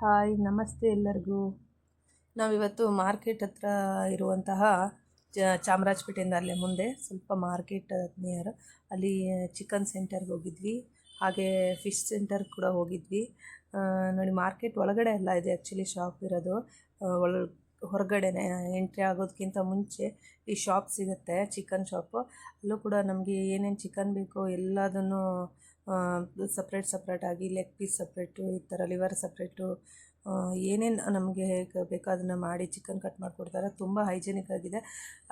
Hi ನಮಸ್ತೆ ಎಲ್ಲರಿಗೂ. ನಾವಿವತ್ತು ಮಾರ್ಕೆಟ್ ಹತ್ರ ಇರುವಂತಹ ಚಾಮರಾಜಪೇಟೆಯಿಂದ ಅಲ್ಲೇ ಮುಂದೆ ಸ್ವಲ್ಪ ಮಾರ್ಕೆಟ್ ನಿಯರ್ ಅಲ್ಲಿ ಚಿಕನ್ ಸೆಂಟರ್ಗೆ ಹೋಗಿದ್ವಿ, ಹಾಗೆ ಫಿಶ್ ಸೆಂಟರ್ ಕೂಡ ಹೋಗಿದ್ವಿ. ನೋಡಿ, ಮಾರ್ಕೆಟ್ ಒಳಗಡೆ ಎಲ್ಲ ಇದೆ ಆ್ಯಕ್ಚುಲಿ ಶಾಪ್ ಇರೋದು. ಹೊರಗಡೆನೆ ಎಂಟ್ರಿ ಆಗೋದಕ್ಕಿಂತ ಮುಂಚೆ ಈ ಶಾಪ್ ಸಿಗುತ್ತೆ, ಚಿಕನ್ ಶಾಪು. ಅಲ್ಲೂ ಕೂಡ ನಮಗೆ ಏನೇನು ಚಿಕನ್ ಬೇಕೋ ಎಲ್ಲದನ್ನು ಸಪ್ರೇಟಾಗಿ ಲೆಗ್ ಪೀಸ್ ಸಪ್ರೇಟು, ಈ ಥರ ಲಿವರ್ ಸಪ್ರೇಟು, ಏನೇನು ನಮಗೆ ಬೇಕೋ ಅದನ್ನು ಮಾಡಿ ಚಿಕನ್ ಕಟ್ ಮಾಡಿಕೊಡ್ತಾರೆ. ತುಂಬ ಹೈಜೆನಿಕ್ ಆಗಿದೆ.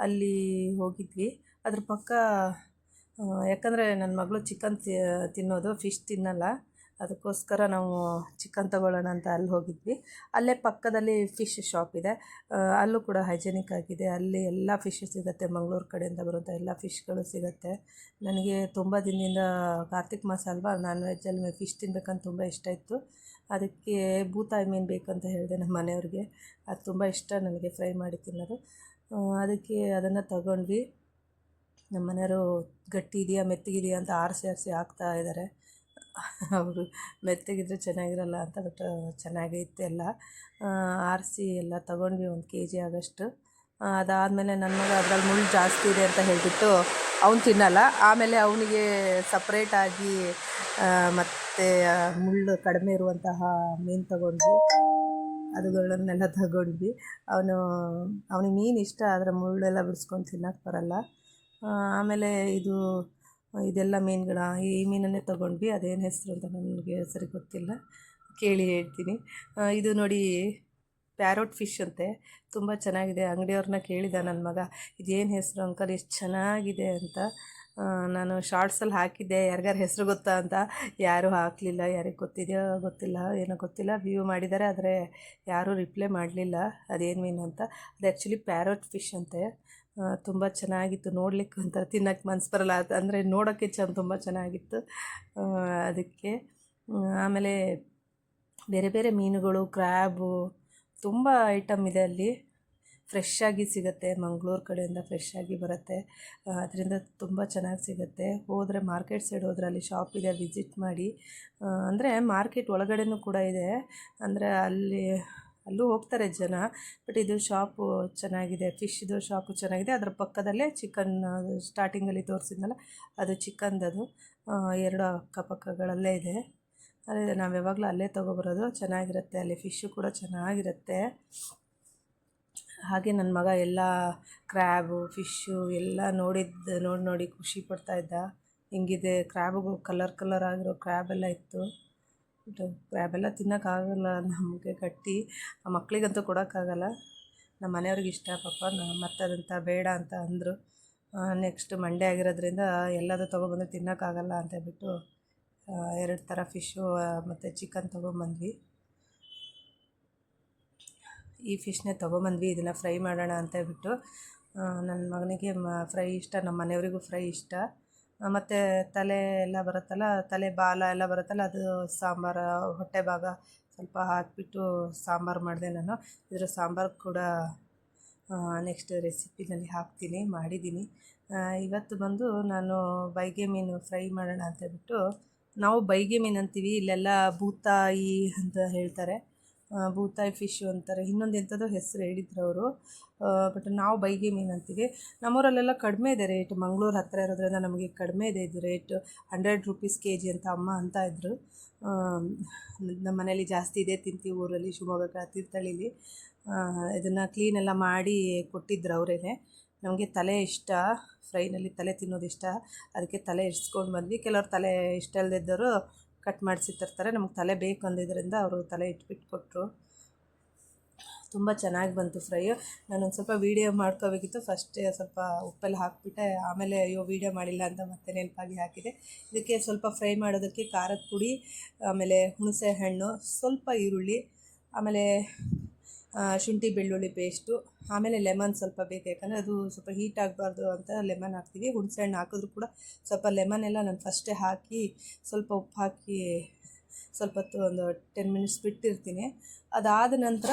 ಅಲ್ಲಿ ಹೋಗಿದ್ವಿ. ಅದ್ರ ಪಕ್ಕ ಯಾಕಂದರೆ ನನ್ನ ಮಗಳು ಚಿಕನ್ ತಿನ್ನೋದು, ಫಿಶ್ ತಿನ್ನಲ್ಲ. ಅದಕ್ಕೋಸ್ಕರ ನಾವು ಚಿಕನ್ ತೊಗೊಳ್ಳೋಣ ಅಂತ ಅಲ್ಲಿ ಹೋಗಿದ್ವಿ. ಅಲ್ಲೇ ಪಕ್ಕದಲ್ಲಿ ಫಿಶ್ ಶಾಪ್ ಇದೆ, ಅಲ್ಲೂ ಕೂಡ ಹೈಜೆನಿಕ್ ಆಗಿದೆ. ಅಲ್ಲಿ ಎಲ್ಲ ಫಿಶ್ ಸಿಗುತ್ತೆ, ಮಂಗಳೂರು ಕಡೆಯಿಂದ ಬರುವಂಥ ಎಲ್ಲ ಫಿಶ್ಗಳು ಸಿಗುತ್ತೆ. ನನಗೆ ತುಂಬ ದಿನದಿಂದ ಕಾರ್ತಿಕ್ ಮಾಸ ಅಲ್ವಾ, ನಾನ್ ವೆಜ್ಜಲ್ಲಿ ಫಿಶ್ ತಿನ್ಬೇಕಂತ ತುಂಬ ಇಷ್ಟ ಇತ್ತು. ಅದಕ್ಕೆ ಬೂತಾಯಿ ಮೀನು ಬೇಕಂತ ಹೇಳಿದೆ ನಮ್ಮ ಮನೆಯವ್ರಿಗೆ. ಅದು ತುಂಬ ಇಷ್ಟ ನನಗೆ ಫ್ರೈ ಮಾಡಿ ತಿನ್ನೋದು. ಅದಕ್ಕೆ ಅದನ್ನು ತಗೊಂಡ್ವಿ. ನಮ್ಮ ಮನೆಯವರು ಗಟ್ಟಿ ಇದೆಯಾ ಮೆತ್ತಗಿದೆಯಾ ಅಂತ ಆರಿಸಿ ಹಾಕ್ತಾ ಇದ್ದಾರೆ. ಅವರು ಮೆತ್ತಗಿದ್ರೆ ಚೆನ್ನಾಗಿರಲ್ಲ ಅಂತ, ಬಟ್ ಚೆನ್ನಾಗೈತೆ ಎಲ್ಲ. ಆರಿಸಿ ಎಲ್ಲ ತೊಗೊಂಡ್ವಿ, 1 kg ಆಗೋಷ್ಟು. ಅದಾದಮೇಲೆ ನನ್ನ ಮಗ ಅದ್ರಲ್ಲಿ ಮುಳ್ಳು ಜಾಸ್ತಿ ಇದೆ ಅಂತ ಹೇಳಿಬಿಟ್ಟು ಅವ್ನು ತಿನ್ನಲ್ಲ. ಆಮೇಲೆ ಅವನಿಗೆ ಸಪ್ರೇಟಾಗಿ ಮತ್ತು ಮುಳ್ಳು ಕಡಿಮೆ ಇರುವಂತಹ ಮೀನು ತಗೊಂಡ್ವಿ, ಅದುಗಳನ್ನೆಲ್ಲ ತಗೊಂಡ್ವಿ. ಅವನಿಗೆ ಮೀನು ಇಷ್ಟ, ಆದರೆ ಮುಳ್ಳೆಲ್ಲ ಬಿಡಿಸ್ಕೊಂಡು ತಿನ್ನೋಕ್ಕೆ ಬರಲ್ಲ. ಆಮೇಲೆ ಇದೆಲ್ಲ ಮೀನುಗಳ ಈ ಮೀನನ್ನೇ ತೊಗೊಂಡ್ವಿ. ಅದೇನು ಹೆಸರು ಅಂತ ನನಗೆ ಸರಿ ಗೊತ್ತಿಲ್ಲ, ಕೇಳಿ ಹೇಳ್ತೀನಿ. ಇದು ನೋಡಿ, ಪ್ಯಾರೋಟ್ ಫಿಶ್ ಅಂತೆ, ತುಂಬ ಚೆನ್ನಾಗಿದೆ. ಅಂಗಡಿಯವ್ರನ್ನ ಕೇಳಿದ ನನ್ನ ಮಗ, ಇದೇನು ಹೆಸರು ಅಂಕಲ್, ಎಷ್ಟು ಚೆನ್ನಾಗಿದೆ ಅಂತ. ನಾನು ಶಾರ್ಟ್ಸಲ್ಲಿ ಹಾಕಿದ್ದೆ, ಯಾರಿಗಾರು ಹೆಸರು ಗೊತ್ತಾ ಅಂತ. ಯಾರೂ ಹಾಕಲಿಲ್ಲ. ಯಾರಿಗೆ ಗೊತ್ತಿದೆಯೋ ಗೊತ್ತಿಲ್ಲ, ಏನೋ ಗೊತ್ತಿಲ್ಲ. ವ್ಯೂ ಮಾಡಿದ್ದಾರೆ, ಆದರೆ ಯಾರೂ ರಿಪ್ಲೈ ಮಾಡಲಿಲ್ಲ ಅದೇನು ಮೀನು ಅಂತ. ಅದು ಆ್ಯಕ್ಚುಲಿ ಪ್ಯಾರೋಟ್ ಫಿಶ್ ಅಂತೆ. ತುಂಬ ಚೆನ್ನಾಗಿತ್ತು ನೋಡ್ಲಿಕ್ಕೆ, ಒಂಥರ ತಿನ್ನೋಕ್ಕೆ ಮನಸ್ಸು ಬರಲ್ಲ, ಅಂದರೆ ನೋಡೋಕ್ಕೆ ತುಂಬ ಚೆನ್ನಾಗಿತ್ತು. ಅದಕ್ಕೆ ಆಮೇಲೆ ಬೇರೆ ಬೇರೆ ಮೀನುಗಳು, ಕ್ರ್ಯಾಬು, ತುಂಬ ಐಟಮ್ ಇದೆ ಅಲ್ಲಿ. ಫ್ರೆಶ್ಶಾಗಿ ಸಿಗುತ್ತೆ, ಮಂಗಳೂರು ಕಡೆಯಿಂದ ಫ್ರೆಶ್ಶಾಗಿ ಬರುತ್ತೆ. ಅದರಿಂದ ತುಂಬ ಚೆನ್ನಾಗಿ ಸಿಗುತ್ತೆ. ಹೋದರೆ ಮಾರ್ಕೆಟ್ ಸೈಡ್ ಹೋದರೆ ಅಲ್ಲಿ ಶಾಪ್ ಇದೆ, ವಿಸಿಟ್ ಮಾಡಿ. ಅಂದರೆ ಮಾರ್ಕೆಟ್ ಒಳಗಡೆನೂ ಕೂಡ ಇದೆ, ಅಂದರೆ ಅಲ್ಲೂ ಹೋಗ್ತಾರೆ ಜನ. ಬಟ್ ಇದು ಶಾಪು ಚೆನ್ನಾಗಿದೆ, ಫಿಶ್ದು ಶಾಪು ಚೆನ್ನಾಗಿದೆ. ಅದರ ಪಕ್ಕದಲ್ಲೇ ಚಿಕನ್, ಸ್ಟಾರ್ಟಿಂಗಲ್ಲಿ ತೋರಿಸಿದ್ನಲ್ಲ ಅದು ಚಿಕನ್ದದು. 2 ಅಕ್ಕಪಕ್ಕಗಳಲ್ಲೇ ಇದೆ. ಅದೇ ನಾವು ಯಾವಾಗಲೂ ಅಲ್ಲೇ ತೊಗೊಬರೋದು, ಚೆನ್ನಾಗಿರುತ್ತೆ. ಅಲ್ಲಿ ಫಿಶ್ಶು ಕೂಡ ಚೆನ್ನಾಗಿರುತ್ತೆ. ಹಾಗೆ ನನ್ನ ಮಗ ಎಲ್ಲ ಕ್ರ್ಯಾಬು, ಫಿಶ್ಶು ಎಲ್ಲ ನೋಡಿ ಖುಷಿ ಪಡ್ತಾಯಿದ್ದ. ಹಿಂಗಿದೆ ಕ್ರ್ಯಾಬು, ಕಲರ್ ಆಗಿರೋ ಕ್ರ್ಯಾಬೆಲ್ಲ ಇತ್ತು. ಕ್ರ್ಯಾಬೆಲ್ಲ ತಿನ್ನೋಕ್ಕಾಗಲ್ಲ ನಮಗೆ, ಗಟ್ಟಿ. ಆ ಮಕ್ಕಳಿಗಂತೂ ಕೊಡೋಕ್ಕಾಗಲ್ಲ. ನಮ್ಮ ಮನೆಯವ್ರಿಗೆ ಇಷ್ಟ ಪಾಪ, ಮತ್ತು ಅದಂತ ಬೇಡ ಅಂತ ಅಂದರು. ನೆಕ್ಸ್ಟ್ ಮಂಡೇ ಆಗಿರೋದ್ರಿಂದ ಎಲ್ಲದೂ ತೊಗೊಬಂದು ತಿನ್ನೋಕ್ಕಾಗಲ್ಲ ಅಂತ ಹೇಳ್ಬಿಟ್ಟು 2 ಥರ ಫಿಶ್ಶು ಮತ್ತು ಚಿಕನ್ ತೊಗೊಂಬಂದ್ವಿ. ಈ ಫಿಶ್ನೇ ತೊಗೊಂಬಂದ್ವಿ, ಇದನ್ನು ಫ್ರೈ ಮಾಡೋಣ ಅಂತ ಹೇಳ್ಬಿಟ್ಟು. ನನ್ನ ಮಗನಿಗೆ ಫ್ರೈ ಇಷ್ಟ, ನಮ್ಮ ಮನೆಯವರಿಗೂ ಫ್ರೈ ಇಷ್ಟ. ಮತ್ತು ತಲೆ ಎಲ್ಲ ಬರುತ್ತಲ್ಲ, ತಲೆ ಬಾಲ ಎಲ್ಲ ಬರುತ್ತಲ್ಲ, ಅದು ಸಾಂಬಾರು, ಹೊಟ್ಟೆ ಭಾಗ ಸ್ವಲ್ಪ ಹಾಕಿಬಿಟ್ಟು ಸಾಂಬಾರು ಮಾಡಿದೆ ನಾನು. ಇದರ ಸಾಂಬಾರು ಕೂಡ ನೆಕ್ಸ್ಟ್ ರೆಸಿಪಿನಲ್ಲಿ ಹಾಕ್ತೀನಿ, ಮಾಡಿದ್ದೀನಿ. ಇವತ್ತು ಬಂದು ನಾನು ಬೈಗೆ ಮೀನು ಫ್ರೈ ಮಾಡೋಣ ಅಂತ ಹೇಳ್ಬಿಟ್ಟು, ನಾವು ಬೈಗೆ ಮೀನು ಅಂತೀವಿ, ಇಲ್ಲೆಲ್ಲ ಬೂತಾಯಿ ಅಂತ ಹೇಳ್ತಾರೆ. ಬೂತಾಯಿ ಫಿಶ್ಶು ಅಂತಾರೆ, ಇನ್ನೊಂದು ಎಂಥದೋ ಹೆಸರು ಹೇಳಿದ್ರು ಅವರು. ಬಟ್ ನಾವು ಬೈಗೆ ಮೀನು ಅಂತೀವಿ. ನಮ್ಮೂರಲ್ಲೆಲ್ಲ ಕಡಿಮೆ ಇದೆ ರೇಟ್, ಮಂಗಳೂರು ಹತ್ತಿರ ಇರೋದ್ರಿಂದ ನಮಗೆ ಕಡಿಮೆ ಇದೆ ಇದು ರೇಟ್. 100 ರೂಪೀಸ್ kg ಅಂತ ಅಮ್ಮ ಅಂತ ಇದ್ದರು. ನಮ್ಮ ಮನೇಲಿ ಜಾಸ್ತಿ ಇದೆ ತಿಂತೀವಿ, ಊರಲ್ಲಿ ಶಿವಮೊಗ್ಗ ತೀರ್ಥಹಳ್ಳಿಲಿ. ಇದನ್ನು ಕ್ಲೀನೆಲ್ಲ ಮಾಡಿ ಕೊಟ್ಟಿದ್ರು ಅವರೇ. ನಮಗೆ ತಲೆ ಇಷ್ಟ, ಫ್ರೈನಲ್ಲಿ ತಲೆ ತಿನ್ನೋದು ಇಷ್ಟ, ಅದಕ್ಕೆ ತಲೆ ಇಡ್ಸ್ಕೊಂಡು ಬಂದ್ವಿ. ಕೆಲವ್ರು ತಲೆ ಇಷ್ಟ ಇಲ್ಲದಿದ್ದವರು ಕಟ್ ಮಾಡಿಸಿ ತರ್ತಾರೆ. ನಮಗೆ ತಲೆ ಬೇಕು ಅಂದಿದ್ದರಿಂದ ಅವರು ತಲೆ ಇಟ್ಬಿಟ್ಟು ಕೊಟ್ಟರು. ತುಂಬ ಚೆನ್ನಾಗಿ ಬಂತು ಫ್ರೈ. ನಾನೊಂದು ಸ್ವಲ್ಪ ವೀಡಿಯೋ ಮಾಡ್ಕೋಬೇಕಿತ್ತು, ಫಸ್ಟೇ ಸ್ವಲ್ಪ ಉಪ್ಪೆಲ್ಲ ಹಾಕಿಬಿಟ್ಟೆ. ಆಮೇಲೆ ಅಯ್ಯೋ ವೀಡಿಯೋ ಮಾಡಿಲ್ಲ ಅಂತ ಮತ್ತೆ ನೆನಪಾಗಿ ಹಾಕಿದೆ. ಇದಕ್ಕೆ ಸ್ವಲ್ಪ ಫ್ರೈ ಮಾಡೋದಕ್ಕೆ ಖಾರದ ಪುಡಿ, ಆಮೇಲೆ ಹುಣಸೆ ಹಣ್ಣು, ಸ್ವಲ್ಪ ಈರುಳ್ಳಿ, ಆಮೇಲೆ ಶುಂಠಿ ಬೆಳ್ಳುಳ್ಳಿ ಪೇಸ್ಟು, ಆಮೇಲೆ ಲೆಮನ್ ಸ್ವಲ್ಪ ಬೇಕು, ಯಾಕಂದರೆ ಅದು ಸ್ವಲ್ಪ ಹೀಟ್ ಆಗಬಾರ್ದು ಅಂತ ಲೆಮನ್ ಹಾಕ್ತೀವಿ. ಹುಣಸೆ ಹಣ್ಣು ಹಾಕಿದ್ರೂ ಕೂಡ ಸ್ವಲ್ಪ ಲೆಮನ್ ಎಲ್ಲ ನಾನು ಫಸ್ಟೇ ಹಾಕಿ ಸ್ವಲ್ಪ ಉಪ್ಪು ಹಾಕಿ ಸ್ವಲ್ಪ ಹೊತ್ತು ಒಂದು 10 ಮಿನಿಟ್ಸ್ ಬಿಟ್ಟಿರ್ತೀನಿ. ಅದಾದ ನಂತರ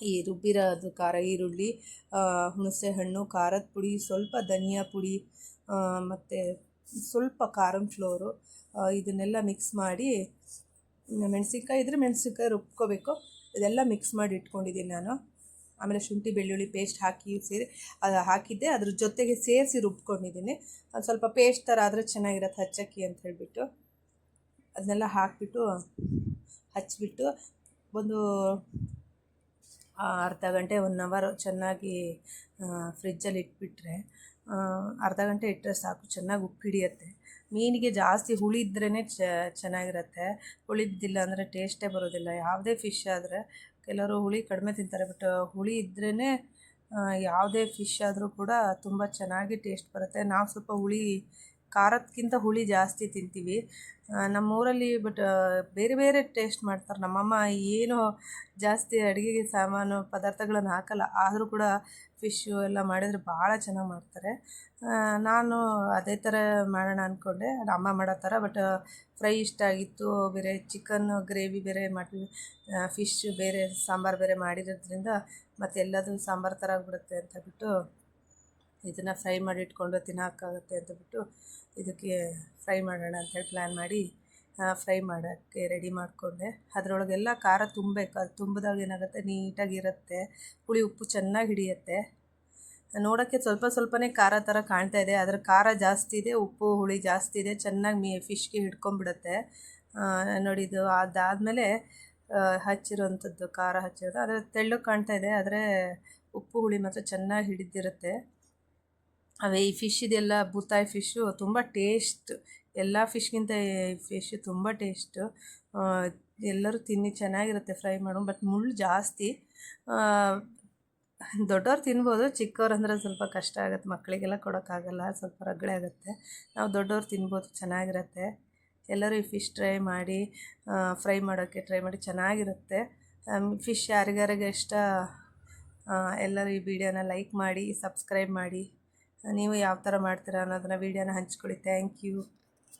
ಈ ರುಬ್ಬಿರೋದು ಖಾರ, ಈರುಳ್ಳಿ, ಹುಣಸೆ ಹಣ್ಣು, ಖಾರದ ಪುಡಿ, ಸ್ವಲ್ಪ ಧನಿಯಾ ಪುಡಿ, ಮತ್ತು ಸ್ವಲ್ಪ ಕಾರ್ನ್ ಫ್ಲೋರು, ಇದನ್ನೆಲ್ಲ ಮಿಕ್ಸ್ ಮಾಡಿ ಮೆಣಸಿನ್ಕಾಯಿ ಇದ್ದರೆ ಮೆಣಸಿನ್ಕಾಯಿ ರುಬ್ಕೋಬೇಕು. ಇದೆಲ್ಲ ಮಿಕ್ಸ್ ಮಾಡಿ ಇಟ್ಕೊಂಡಿದ್ದೀನಿ ನಾನು. ಆಮೇಲೆ ಶುಂಠಿ ಬೆಳ್ಳುಳ್ಳಿ ಪೇಸ್ಟ್ ಹಾಕಿ ಅದು ಹಾಕಿದ್ದೆ, ಅದ್ರ ಜೊತೆಗೆ ಸೇರಿಸಿ ರುಬ್ಕೊಂಡಿದ್ದೀನಿ. ಅದು ಸ್ವಲ್ಪ ಪೇಸ್ಟ್ ಥರ ಆದರೆ ಚೆನ್ನಾಗಿರುತ್ತೆ ಹಚ್ಚಕ್ಕಿ ಅಂತ ಹೇಳಿಬಿಟ್ಟು ಅದನ್ನೆಲ್ಲ ಹಾಕಿಬಿಟ್ಟು ಹಚ್ಚಿಬಿಟ್ಟು ಒಂದು ಅರ್ಧ ಗಂಟೆ 1 ಅವರ್ ಚೆನ್ನಾಗಿ ಫ್ರಿಜ್ಜಲ್ಲಿ ಇಟ್ಬಿಟ್ರೆ, ಅರ್ಧ ಗಂಟೆ ಇಟ್ಟರೆ ಸಾಕು, ಚೆನ್ನಾಗಿ ಉಪ್ಪು ಹಿಡಿಯುತ್ತೆ. ಮೀನಿಗೆ ಜಾಸ್ತಿ ಹುಳಿ ಇದ್ರೇ ಚೆನ್ನಾಗಿರುತ್ತೆ. ಹುಳಿದ್ದಿಲ್ಲ ಅಂದರೆ ಟೇಸ್ಟೇ ಬರೋದಿಲ್ಲ. ಯಾವುದೇ ಫಿಶ್ ಆದರೆ ಕೆಲವರು ಹುಳಿ ಕಡಿಮೆ ತಿಂತಾರೆ, ಬಟ್ ಹುಳಿ ಇದ್ರೇ ಯಾವುದೇ ಫಿಶ್ ಆದರೂ ಕೂಡ ತುಂಬ ಚೆನ್ನಾಗಿ ಟೇಸ್ಟ್ ಬರುತ್ತೆ. ನಾವು ಸ್ವಲ್ಪ ಹುಳಿ ಖಾರಕ್ಕಿಂತ ಹುಳಿ ಜಾಸ್ತಿ ತಿಂತೀವಿ ನಮ್ಮೂರಲ್ಲಿ. ಬಟ್ ಬೇರೆ ಬೇರೆ ಟೇಸ್ಟ್ ಮಾಡ್ತಾರೆ. ನಮ್ಮಮ್ಮ ಏನು ಜಾಸ್ತಿ ಅಡುಗೆಗೆ ಸಾಮಾನು ಪದಾರ್ಥಗಳನ್ನು ಹಾಕಲ್ಲ, ಆದರೂ ಕೂಡ ಫಿಶ್ಶು ಎಲ್ಲ ಮಾಡಿದರೆ ಭಾಳ ಚೆನ್ನಾಗಿ ಮಾಡ್ತಾರೆ. ನಾನು ಅದೇ ಥರ ಮಾಡೋಣ ಅಂದ್ಕೊಂಡೆ, ಅಮ್ಮ ಮಾಡೋ ಥರ. ಬಟ್ ಫ್ರೈ ಇಷ್ಟ ಆಗಿತ್ತು, ಬೇರೆ ಚಿಕನ್ ಗ್ರೇವಿ ಬೇರೆ ಮಾಡಿ ಫಿಶ್ ಬೇರೆ ಸಾಂಬಾರು ಬೇರೆ ಮಾಡಿರೋದ್ರಿಂದ ಮತ್ತು ಎಲ್ಲದೂ ಸಾಂಬಾರು ಥರ ಆಗಿಬಿಡುತ್ತೆ ಅಂತ ಬಿಟ್ಟು ಇದನ್ನು ಫ್ರೈ ಮಾಡಿ ಇಟ್ಕೊಂಡು ತಿನ್ನೋಕ್ಕಾಗುತ್ತೆ ಅಂತ ಬಿಟ್ಟು ಇದಕ್ಕೆ ಫ್ರೈ ಮಾಡೋಣ ಅಂತೇಳಿ ಪ್ಲ್ಯಾನ್ ಮಾಡಿ ಫ್ರೈ ಮಾಡೋಕ್ಕೆ ರೆಡಿ ಮಾಡಿಕೊಂಡೆ. ಅದರೊಳಗೆಲ್ಲ ಖಾರ ತುಂಬಬೇಕು. ಅದು ತುಂಬಿದಾಗ ಏನಾಗುತ್ತೆ, ನೀಟಾಗಿರುತ್ತೆ, ಹುಳಿ ಉಪ್ಪು ಚೆನ್ನಾಗಿ ಹಿಡಿಯುತ್ತೆ. ನೋಡೋಕ್ಕೆ ಸ್ವಲ್ಪ ಸ್ವಲ್ಪನೇ ಖಾರ ಥರ ಕಾಣ್ತಾ ಇದೆ, ಅದರ ಖಾರ ಜಾಸ್ತಿ ಇದೆ, ಉಪ್ಪು ಹುಳಿ ಜಾಸ್ತಿ ಇದೆ, ಚೆನ್ನಾಗಿ ಫಿಶ್ಗೆ ಹಿಡ್ಕೊಂಬಿಡುತ್ತೆ. ನೋಡಿ, ಇದು ಅದಾದಮೇಲೆ ಹಚ್ಚಿರೋಂಥದ್ದು ಖಾರ ಹಚ್ಚಿರೋದು ಆದರೆ ತೆಳ್ಳಗೆ ಕಾಣ್ತಾ ಇದೆ, ಆದರೆ ಉಪ್ಪು ಹುಳಿ ಮಾತ್ರ ಚೆನ್ನಾಗಿ ಹಿಡಿದಿರುತ್ತೆ. ಈ ಫಿಶ್ ಇದೆಲ್ಲ ಬೂತಾಯಿ ಫಿಶ್ಶು ತುಂಬ ಟೇಸ್ಟ್, ಎಲ್ಲ ಫಿಶ್ಗಿಂತ ಫಿಶ್ ತುಂಬ ಟೇಸ್ಟು. ಎಲ್ಲರೂ ತಿನ್ನಿ, ಚೆನ್ನಾಗಿರುತ್ತೆ ಫ್ರೈ ಮಾಡು. ಬಟ್ ಮುಳ್ಳು ಜಾಸ್ತಿ. ದೊಡ್ಡವ್ರು ತಿನ್ಬೋದು, ಚಿಕ್ಕವ್ರು ಅಂದರೆ ಸ್ವಲ್ಪ ಕಷ್ಟ ಆಗುತ್ತೆ, ಮಕ್ಕಳಿಗೆಲ್ಲ ಕೊಡೋಕ್ಕಾಗಲ್ಲ, ಸ್ವಲ್ಪ ರಗಳೆ ಆಗುತ್ತೆ. ನಾವು ದೊಡ್ಡವ್ರು ತಿನ್ಬೋದು, ಚೆನ್ನಾಗಿರುತ್ತೆ. ಎಲ್ಲರೂ ಈ ಫಿಶ್ ಫ್ರೈ ಮಾಡೋಕ್ಕೆ ಟ್ರೈ ಮಾಡಿ, ಚೆನ್ನಾಗಿರುತ್ತೆ. ಫಿಶ್ ಯಾರಿಗಾರಿಗೆ ಇಷ್ಟ ಎಲ್ಲರೂ ಈ ವಿಡಿಯೋನ ಲೈಕ್ ಮಾಡಿ, ಸಬ್ಸ್ಕ್ರೈಬ್ ಮಾಡಿ. ನೀವು ಯಾವ ಥರ ಮಾಡ್ತೀರಾ ಅನ್ನೋದನ್ನ ವಿಡಿಯೋನ ಹಂಚ್ಕೊಳ್ಳಿ. Thank you.